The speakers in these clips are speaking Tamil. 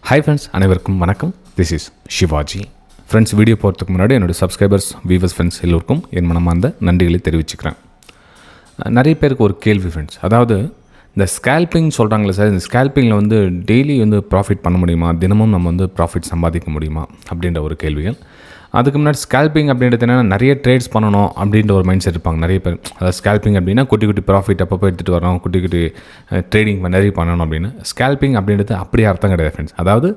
ஹாய் ஃப்ரெண்ட்ஸ், அனைவருக்கும் வணக்கம். This is Sivaji. Friends, video போகிறதுக்கு முன்னாடி என்னோடய சப்ஸ்கிரைபர்ஸ், வியூவர்ஸ், ஃப்ரெண்ட்ஸ் எல்லோருக்கும் என் மனமார்ந்த நன்றிகளை தெரிவிச்சுக்கிறேன். நிறைய பேருக்கு ஒரு கேள்வி ஃப்ரெண்ட்ஸ், அதாவது இந்த ஸ்கேல்பிங் சொல்கிறாங்களே சார், இந்த ஸ்கேல்பிங்கில் வந்து டெய்லி வந்து ப்ராஃபிட் பண்ண முடியுமா, தினமும் நம்ம வந்து ப்ராஃபிட் சம்பாதிக்க முடியுமா அப்படின்ற ஒரு கேள்விகள். அதுக்கு முன்னாடி ஸ்கேல்பிங் அப்படின்றது என்னென்னா, நிறைய ட்ரேட்ஸ் பண்ணணும் அப்படின்ற ஒரு மைண்ட் செட் இருப்பாங்க நிறைய பேர். அதாவது ஸ்கேல்பிங் அப்படின்னா குட்டி குட்டி ப்ராஃபிட் அப்பப்போ எடுத்துகிட்டு வரணும், குட்டி குட்டி ட்ரேடிங் நிறைய பண்ணணும் அப்படின்னு. ஸ்கேல்பிங் அப்படின்றது அப்படியே அர்த்தம் கிடையாது ஃப்ரெண்ட்ஸ். அதாவது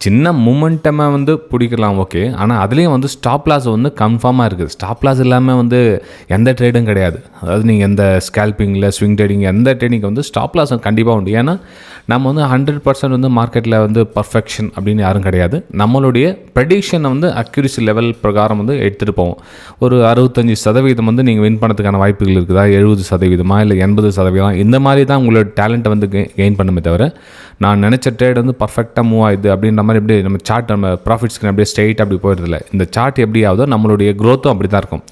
சின்ன மூமெண்ட்டமை வந்து பிடிக்கலாம், ஓகே, ஆனால் அதுலேயும் வந்து ஸ்டாப் லாஸ் வந்து கன்ஃபார்மாக இருக்குது. ஸ்டாப் லாஸ் இல்லாமல் வந்து எந்த ட்ரேடும் கிடையாது. அதாவது நீங்கள் எந்த ஸ்கேல்பிங்கில், ஸ்விங் ட்ரேடிங், எந்த ட்ரேடிங்க்கு வந்து ஸ்டாப் லாஸ் கண்டிப்பாக உண்டு. ஏன்னா நம்ம வந்து 100% வந்து மார்க்கெட்டில் வந்து பர்ஃபெக்ஷன் அப்படின்னு யாரும் கிடையாது. நம்மளுடைய ப்ரெடிக்ஷனை வந்து அக்யூரசி லெவல் பிரகாரம் வந்து எடுத்துகிட்டு போவோம். ஒரு 65% வந்து நீங்கள் வின் பண்ணுறதுக்கான வாய்ப்புகள் இருக்குதா, 70% இல்லை 80%, இந்த மாதிரி தான் உங்களோட டேலண்ட்டை வந்து கெயின் பண்ணுமே தவிர, நான் நினச்ச ட்ரேட் வந்து பர்ஃபெக்டாக மூவ் ஆகுது அப்படின்ற மாதிரி எப்படி நம்ம சார்ட், நம்ம ப்ராஃபிட் ஸ்க்ரீன் அப்படியே ஸ்ட்ரெயிட் அப்படி போயிடுறதில்ல. இந்த சார்ட் எப்படி ஆகுதோ நம்மளுடைய க்ரோத்தும் அப்படி தான் இருக்கும்.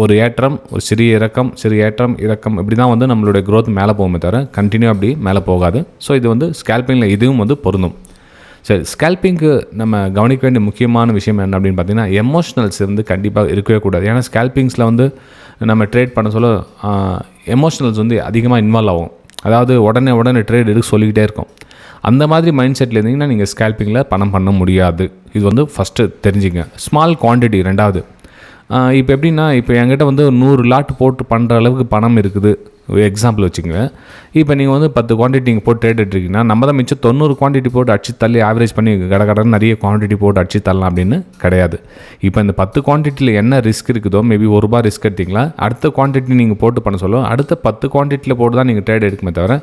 ஒரு ஏற்றம், ஒரு சிறிய இறக்கம், சிறிய ஏற்றம், இறக்கம், இப்படி தான் வந்து நம்மளுடைய க்ரோத் மேலே போகுமே தவிர கண்டினியூ அப்படி மேலே போகாது. ஸோ இது வந்து ஸ்கேல்பிங்கில் இதுவும் வந்து பொருந்தும். சரி, ஸ்கேல்பிங்க்கு நம்ம கவனிக்க வேண்டிய முக்கியமான விஷயம் என்ன அப்படின்னு பார்த்தீங்கன்னா, எமோஷனல்ஸ் வந்து கண்டிப்பாக இருக்கவே கூடாது. ஏன்னா ஸ்கேல்பிங்ஸில் வந்து நம்ம ட்ரேட் பண்ண சொல்ல எமோஷனல்ஸ் வந்து அதிகமாக இன்வால்வ் ஆகும். அதாவது உடனே ட்ரேட் எடுக்க சொல்லிக்கிட்டே இருக்கும். அந்த மாதிரி மைண்ட் செட்டில் இருந்தீங்கன்னா நீங்கள் ஸ்கேல்பிங்கில் பணம் பண்ண முடியாது. இது வந்து ஃபஸ்ட்டு தெரிஞ்சுங்க. Small quantity. ரெண்டாவது, இப்போ எப்படின்னா, இப்போ என்கிட்ட வந்து 100 லாட் போட்டு பண்ணுற அளவுக்கு பணம் இருக்குது, எக்ஸாம்பிள் வச்சுக்கோங்க. இப்போ நீங்கள் வந்து 10 குவான்டிட்டி நீங்கள் போட்டு ட்ரேட் எடுத்துருக்கீங்கன்னா, நம்ம தான் மிச்சம் 90 குவான்டிட்டி போட்டு அடிச்சு தள்ளி ஆவரேஜ் பண்ணி கடை நிறைய குவான்டிட்டி போட்டு அடிச்சு தள்ளலாம் அப்படின்னு கிடையாது. இப்போ இந்த 10 குவான்டிட்டியில் என்ன ரிஸ்க் இருக்குதோ, மேபி ₹1 ரிஸ்க் எடுத்திங்களா, அடுத்த குவான்டிட்டி நீங்கள் போட்டு பண்ண சொல்லுவோம். அடுத்த 10 குவான்டிட்டியில் போட்டு தான் நீங்கள் ட்ரேட் எடுக்குமே தவிர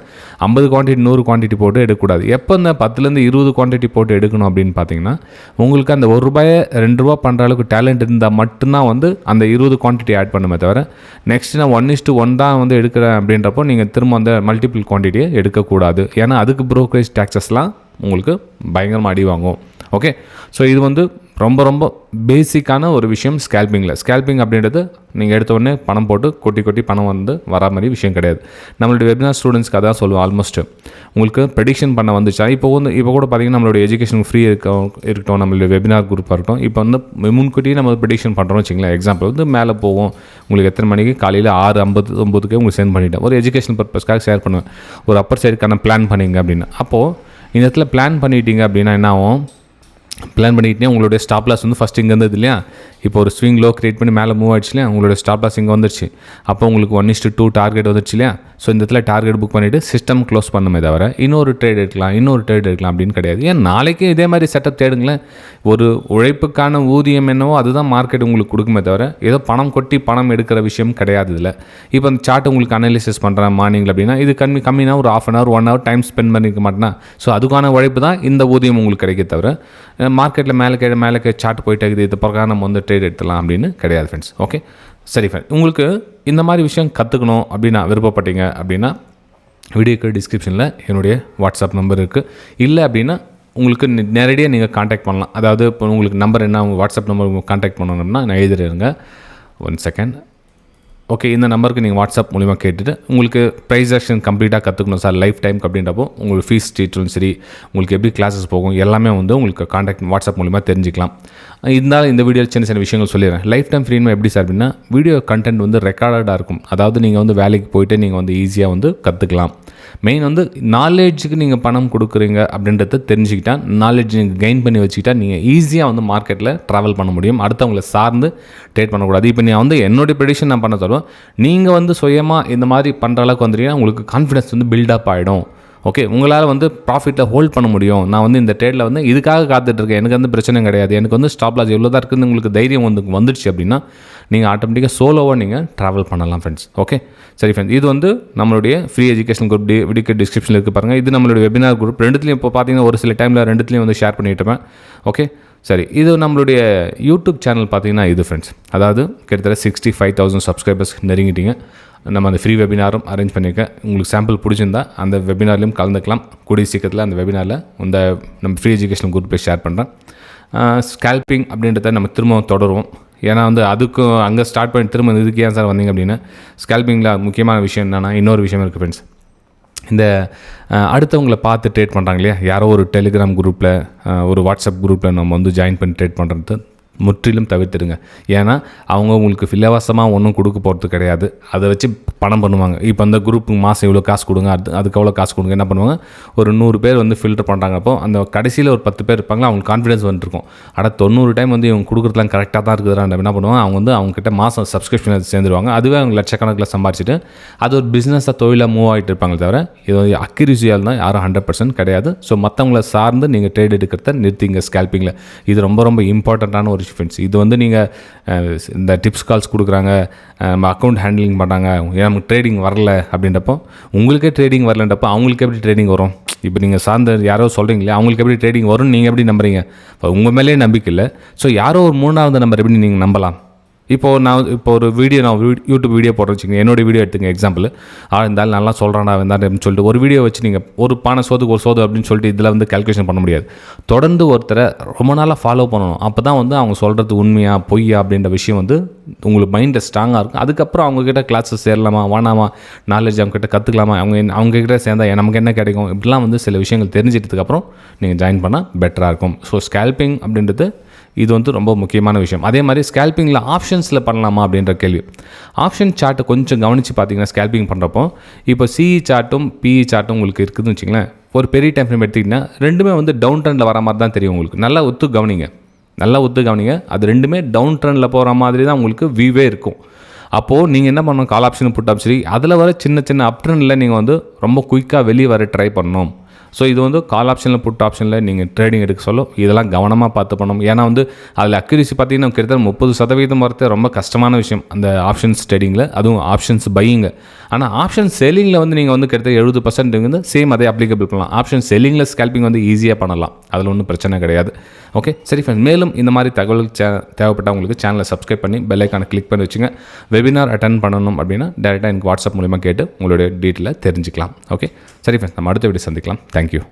50 குவான்டிட்டி 100 குவான்டிட்டி போட்டு எடுக்கக்கூடாது. எப்போ இந்த 10லேருந்து 20 குவான்டிட்டி போட்டு எடுக்கணும் அப்படின்னு பார்த்தீங்கன்னா, உங்களுக்கு அந்த ₹1 ₹2 பண்ணுற அளவுக்கு டேலண்ட் இருந்தால் மட்டும்தான் வந்து அந்த 20 குவான்டிட்டி ஆட் பண்ணுமே தவிர, நெக்ஸ்ட் நான் 1:1 தான் வந்து எடுக்கிறேன் அப்படின்றப்போ நீங்கள் திரும்ப அந்த மல்டிபிள் குவான்டிட்டியை எடுக்கக்கூடாது. ஏன்னா அதுக்கு ப்ரோக்கரேஜ் டேக்ஸஸ்லாம் உங்களுக்கு பயங்கரமாக அடி வாங்கும். ஓகே, ஸோ இது வந்து ரொம்ப ரொம்ப பேசிக்கான ஒரு விஷயம் ஸ்கேல்பிங்கில். ஸ்கேல்பிங் அப்படின்றது நீங்கள் எடுத்த உடனே பணம் போட்டு கொட்டி பணம் வந்து வரா மாதிரி விஷயம் கிடையாது. நம்மளுடைய வெபினார் ஸ்டூடெண்ட்ஸ்க்கு அதான் சொல்லுவோம். ஆல்மோஸ்ட் உங்களுக்கு ப்ரெடிக்ஷன் பண்ண வந்துச்சா, இப்போ கூட பார்த்தீங்கன்னா நம்மளுடைய எஜுகேஷன் ஃப்ரீ இருக்கட்டும், நம்மளுடைய வெபினார் குரூப்பாக இருக்கட்டும், இப்போ வந்து முன்கூட்டியே நம்ம ப்ரெடிக்ஷன் பண்ணுறோம் வச்சுங்களேன். எக்ஸாம்பிள் வந்து மேலே போவோம், உங்களுக்கு எத்தனை மணிக்கு, காலையில் 6:59 உங்களுக்கு சென்ட் பண்ணிவிட்டேன். ஒரு எஜுகேஷன் பர்பஸ்க்காக ஷேர் பண்ணுவேன். ஒரு அப்பர் சைடுக்கான பிளான் பண்ணிங்க அப்படின்னு. அப்போது இந்த இடத்துல பிளான் பண்ணிட்டீங்க அப்படின்னா என்ன ஆகும், பிளான் பண்ணிக்கிட்டே உங்களுடைய ஸ்டாப் லாஸ் வந்து ஃபஸ்ட் இங்கே இருந்தது இல்லையா, இப்போ ஒரு ஸ்விங் லோ கிரியேட் பண்ணி மேலே மூவ் ஆகிடுச்சு இல்லையா, உங்களுடைய ஸ்டாப் லாஸ் இங்கே வந்துருச்சு. அப்போ உங்களுக்கு 1:2 டார்கெட் வந்துருச்சு இல்லையா. ஸோ இந்த இடத்துல டார்கெட் புக் பண்ணிவிட்டு சிஸ்டம் க்ளோஸ் பண்ணுமே தவிர இன்னொரு ட்ரேட் எடுக்கலாம் அப்படின்னு கிடையாது. ஏன் நாளைக்கு இதே மாதிரி செட்டப் தேடுங்களேன். ஒரு உழைப்புக்கான ஊதியம் என்னவோ அதுதான் மார்க்கெட் உங்களுக்கு கொடுக்குமே தவிர ஏதோ பணம் கொட்டி பணம் எடுக்கிற விஷயம் கிடையாது இதில். இப்போ அந்த சார்ட் உங்களுக்கு அனலிசிஸ் பண்ணுறேன் மார்னிங்கில் அப்படின்னா, இது கம்மினா ஒரு 1/2 hour 1 hour டைம் ஸ்பெண்ட் பண்ணிக்க மாட்டேன்னா, ஸோ அதுக்கான உழைப்பு தான் இந்த ஊதியம் உங்களுக்கு கிடைக்க தவிர மார்க்கெட்டில் மேலே சார்ட் போயிட்டே இருக்குது, இது பிறகு நம்ம வந்து ட்ரேட் எடுத்துலாம் அப்படின்னு கிடையாது ஃப்ரெண்ட்ஸ். ஓகே, சரி ஃப்ரெண்ட், உங்களுக்கு இந்த மாதிரி விஷயம் கற்றுக்கணும் அப்படின்னா விருப்பப்பட்டீங்க அப்படின்னா வீடியோக்கு டிஸ்கிரிப்ஷனில் என்னுடைய வாட்ஸ்அப் நம்பர் இருக்குது. இல்லை அப்படின்னா உங்களுக்கு நேரடியாக நீங்கள் காண்டாக்ட் பண்ணலாம். அதாவது இப்போ உங்களுக்கு நம்பர் என்ன, உங்கள் வாட்ஸ்அப் நம்பர் காண்டாக்ட் பண்ணணும்னா நான் எழுதிடுங்க. 1 செகண்ட். ஓகே, இந்த நம்பருக்கு நீங்கள் வாட்ஸ்அப் மூலிமா கேட்டுட்டு உங்களுக்கு ப்ரைஸ் ஆக்ஷன் கம்ப்ளீட்டாக கற்றுக்கணும் சார் லைஃப் டைம்க்கு அப்படின்றப்போ உங்களுக்கு ஃபீஸ் டீட்டெயிலும் சரி, உங்களுக்கு எப்படி கிளாஸஸ் போகும் எல்லாமே வந்து உங்களுக்கு காண்டாக்ட் வாட்ஸ்அப் மூலிமா தெரிஞ்சிக்கலாம். இருந்தாலும் இந்த வீடியோ சின்ன விஷயங்கள் சொல்லிடுறேன். லைஃப் டைம் ஃப்ரீனா எப்படி சார் அப்படின்னா, வீடியோ கண்டென்ட் வந்து ரெக்கார்டடாக இருக்கும். அதாவது நீங்கள் வந்து வேலைக்கு போயிட்டு நீங்கள் வந்து ஈஸியாக வந்து கற்றுக்கலாம். மெயின் வந்து நாலேஜுக்கு நீங்கள் பணம் கொடுக்குறீங்க அப்படின்றத தெரிஞ்சுக்கிட்டால், நாலேஜ் நீங்கள் கெயின் பண்ணி வச்சுக்கிட்டால் நீங்கள் ஈஸியாக வந்து மார்க்கெட்டில் ட்ராவல் பண்ண முடியும். அடுத்தவங்களை சார்ந்து ட்ரேட் பண்ணக்கூடாது. இப்போ நான் வந்து என்னுடைய ப்ரெடிக்ஷன் நான் பண்ண சொல்லுவேன். நீங்கள் வந்து சுயமாக இந்த மாதிரி பண்ணுற அளவுக்கு வந்துட்டீங்கன்னா உங்களுக்கு கான்ஃபிடன்ஸ் வந்து பில்டப் ஆகிடும். ஓகே, உங்களால் வந்து ப்ராஃபிட்டில் ஹோல்ட் பண்ண முடியும். நான் வந்து இந்த ட்ரேடில் வந்து இதுக்காக காத்துட்ருக்கேன், எனக்கு வந்து பிரச்சனை கிடையாது, எனக்கு வந்து ஸ்டாப் லாஸ் எவ்வளோ தான் இருக்குதுன்னு உங்களுக்கு தைரியம் வந்துடுச்சு அப்படின்னா நீங்கள் ஆட்டோமேட்டிக்காக சோலோவாக நீங்கள் ட்ராவல் பண்ணலாம் ஃப்ரெண்ட்ஸ். ஓகே, சரி ஃப்ரெண்ட்ஸ், இது வந்து நம்மளுடைய ஃப்ரீ எஜுகேஷன் குரூப் வீடியோ டிஸ்கிரிப்ஷனில் இருக்குது பாருங்கள். இது நம்மளுடைய வெபினார் குரூப். ரெண்டுத்துலையும் இப்போ பார்த்தீங்கன்னா ஒரு சில டைமில் ரெண்டுத்துலையும் வந்து ஷேர் பண்ணிட்டு இருப்பேன். ஓகே, சரி, இது நம்மளுடைய யூடியூப் சேனல் பார்த்தீங்கன்னா இது ஃப்ரெண்ட்ஸ், அதாவது கிட்டத்தட்ட 65,000 சப்ஸ்கிரைபர்ஸ் நெருங்கிட்டீங்க. நம்ம அந்த ஃப்ரீ வெபினாரும் அரேஞ்ச் பண்ணியிருக்கேன். உங்களுக்கு சாம்பிள் பிடிச்சிருந்தா அந்த வெபினார்லையும் கலந்துக்கலாம். கூடிய சீக்கிரத்தில் அந்த வெபினாரில் இந்த நம்ம ஃப்ரீ எஜுகேஷன் குரூப்பை ஷேர் பண்ணுறேன். ஸ்கேல்பிங் அப்படின்றத நம்ம திரும்ப தொடருவோம். ஏன்னா வந்து அதுக்கும் அங்கே ஸ்டார்ட் பண்ணி திரும்ப இதுக்கு ஏன் சார் வந்தீங்க அப்படின்னா, ஸ்கேல்பிங்கில் முக்கியமான விஷயம் என்னென்னா இன்னொரு விஷயம் இருக்குது ஃப்ரெண்ட்ஸ். இந்த அடுத்தவங்கள பார்த்து ட்ரேட் பண்ணுறாங்க இல்லையா, யாரோ ஒரு டெலிகிராம் குரூப்பில் ஒரு வாட்ஸ்அப் குரூப்பில் நம்ம வந்து ஜாயின் பண்ணி ட்ரேட் பண்ணுறது முற்றிலும் தவிர்த்துடுங்க. ஏன்னா அவங்க உங்களுக்கு இலவசமாக ஒன்றும் கொடுக்க போகிறது கிடையாது. அதை வச்சு பணம் பண்ணுவாங்க. இப்போ அந்த குரூப்புக்கு மாதம் இவ்வளோ காசு கொடுங்க, அதுக்கு எவ்வளோ காசு கொடுங்க, என்ன பண்ணுவாங்க, ஒரு 100 பேர் வந்து ஃபில்டர் பண்ணுறாங்க. அப்போ அந்த கடைசியில் ஒரு 10 பேர் இருப்பாங்களா, அவங்களுக்கு கான்ஃபிடன்ஸ் வந்துருக்கும். ஆனால் 90 டைம் வந்து இவங்க கொடுக்குறதுலாம் கரெக்டாக தான் இருக்குதுடா. என்ன பண்ணுவாங்க, அவங்க வந்து அவங்ககிட்ட மாதம் சப்ஸ்கிரிப்ஷன் சேர்ந்துருவாங்க. அதுவே அவங்க லட்சக்கணக்கில் சம்பாரிச்சிட்டு அது ஒரு பிஸ்னஸாக தொழிலாக மூவ் ஆகிட்டு இருப்பாங்க. தவிர இது வந்து அக்யூரசியால் தான் யாரும் 100% கிடையாது. ஸோ மற்றவங்கள சார்ந்து நீங்கள் ட்ரேட் எடுக்கிறத நிறுத்திங்க ஸ்கேல்பிங்கில். இது ரொம்ப ரொம்ப இம்பார்ட்டண்ட்டான ஒரு டிஃபென்ஸ். இது வந்து நீங்கள் இந்த டிப்ஸ் கால்ஸ் கொடுக்குறாங்க, நம்ம அக்கௌண்ட் ஹேண்ட்லிங் பண்ணுறாங்க, நமக்கு ட்ரேடிங் வரல அப்படின்றப்போ, உங்களுக்கே ட்ரேடிங் வரலன்றப்போ அவங்களுக்கு எப்படி ட்ரேடிங் வரும்? இப்போ நீங்கள் சார்ந்த யாரோ சொல்கிறீங்களே, அவங்களுக்கு எப்படி ட்ரேடிங் வரும்னு நீங்கள் எப்படி நம்புறீங்க? இப்போ உங்கள் மேலே நம்பிக்கை இல்லை. ஸோ யாரோ ஒரு 3வது நம்பர் எப்படி நீங்கள் நம்பலாம்? இப்போ ஒரு வீடியோ நான் யூடியூப் வீடியோ போடுறேன் வச்சுக்கோங்க. என்னோடய வீடியோ எடுத்துங்க எக்ஸாம்பிள். இருந்தாலும் நல்லா சொல்கிறான்டா அப்படின்னு சொல்லிட்டு ஒரு வீடியோ வச்சு நீங்கள் ஒரு பானை சோதுக்கு ஒரு சோது அப்படின்னு சொல்லிட்டு இதில் வந்து கால்குலேஷன் பண்ண முடியாது. தொடர்ந்து ஒருத்தரை ரொம்ப நாளாக ஃபாலோ பண்ணணும். அப்போ தான் வந்து அவங்க சொல்கிறது உண்மையா பொய்யா அப்படின்ற விஷயம் வந்து உங்களுக்கு மைண்டில் ஸ்ட்ராங்காக இருக்கும். அதுக்கப்புறம் அவங்கக்கிட்ட கிளாஸஸ் சேரலாமா வேணாமா, நாலேஜ் அவங்ககிட்ட கற்றுக்கலாமா, அவங்கக்கிட்ட சேர்ந்தால் நமக்கு என்ன கிடைக்கும், இப்படிலாம் வந்து சில விஷயங்கள் தெரிஞ்சிட்டதுக்கப்புறம் நீங்கள் ஜாயின் பண்ணால் பெட்டராக இருக்கும். ஸோ ஸ்கேல்பிங் அப்படின்றது இது வந்து ரொம்ப முக்கியமான விஷயம். அதே மாதிரி ஸ்கேல்பிங்கில் ஆப்ஷன்ஸில் பண்ணலாமா அப்படின்ற கேள்வி. ஆப்ஷன் சார்ட்டை கொஞ்சம் கவனித்து பார்த்தீங்கன்னா ஸ்கேல்பிங் பண்ணுறப்போ, இப்போ சிஇ சார்ட்டும் பிஇ சார்ட்டும் உங்களுக்கு இருக்குதுன்னு வச்சிங்களேன். ஒரு பெரிய டைம் ஃப்ரேம் எடுத்திங்கன்னா ரெண்டுமே வந்து டவுன் ட்ரெண்டில் வர மாதிரி தான் தெரியும் உங்களுக்கு. நல்லா ஒத்து கவனிங்க. அது ரெண்டுமே டவுன் ட்ரெண்டில் போகிற மாதிரி தான் உங்களுக்கு வியூவே இருக்கும். அப்போது நீங்கள் என்ன பண்ணணும், கால் ஆப்ஷன் புட் ஆப்ஷன் அதில் வர சின்ன சின்ன அப் ட்ரெண்டில் நீங்கள் வந்து ரொம்ப குயிக்காக வெளியே வர ட்ரை பண்ணணும். ஸோ இது வந்து கால் ஆப்ஷனில் புட் ஆப்ஷனில் நீங்கள் ட்ரேடிங் எடுக்க சொல்லும். இதெல்லாம் கவனமாக பார்த்து பண்ணணும். ஏன்னா வந்து அதில் அக்யூரசி பார்த்தீங்கன்னா கிட்டத்தட்ட 30% வரது ரொம்ப கஷ்டமான விஷயம் அந்த ஆப்ஷன்ஸ் ட்ரேடிங்கில், அதுவும் ஆப்ஷன்ஸ் பையிங்க. ஆனால் ஆப்ஷன் செல்லிங்கில் வந்து நீங்கள் வந்து கிட்டத்தட்ட 70% வந்து சேம் அதே அப்ளிகபிள் பண்ணலாம். ஆப்ஷன் செல்லிங்கில் ஸ்கேல்பிங் வந்து ஈஸியாக பண்ணலாம். அதில் ஒன்றும் பிரச்சனை கிடையாது. ஓகே சரி ஃப்ரெண்ட்ஸ், மேலும் இந்த மாதிரி தகவல் தேவைப்பட்டால் உங்களுக்கு சேனலை சப்ஸ்கிரைப் பண்ணி பெல் ஐக்கானை கிளிக் பண்ணி வச்சுங்க. வெபினார் அட்டன் பண்ணணும் அப்படின்னா டேரெக்டாக எனக்கு வாட்ஸ்அப் மூலிமா கேட்டு உங்களுடைய டீட்டெயிலை தெரிஞ்சுக்கலாம். ஓகே சரி ஃப்ரெண்ட்ஸ், நம்ம அடுத்த வீடியோ சந்திக்கலாம். தேங்க்யூ.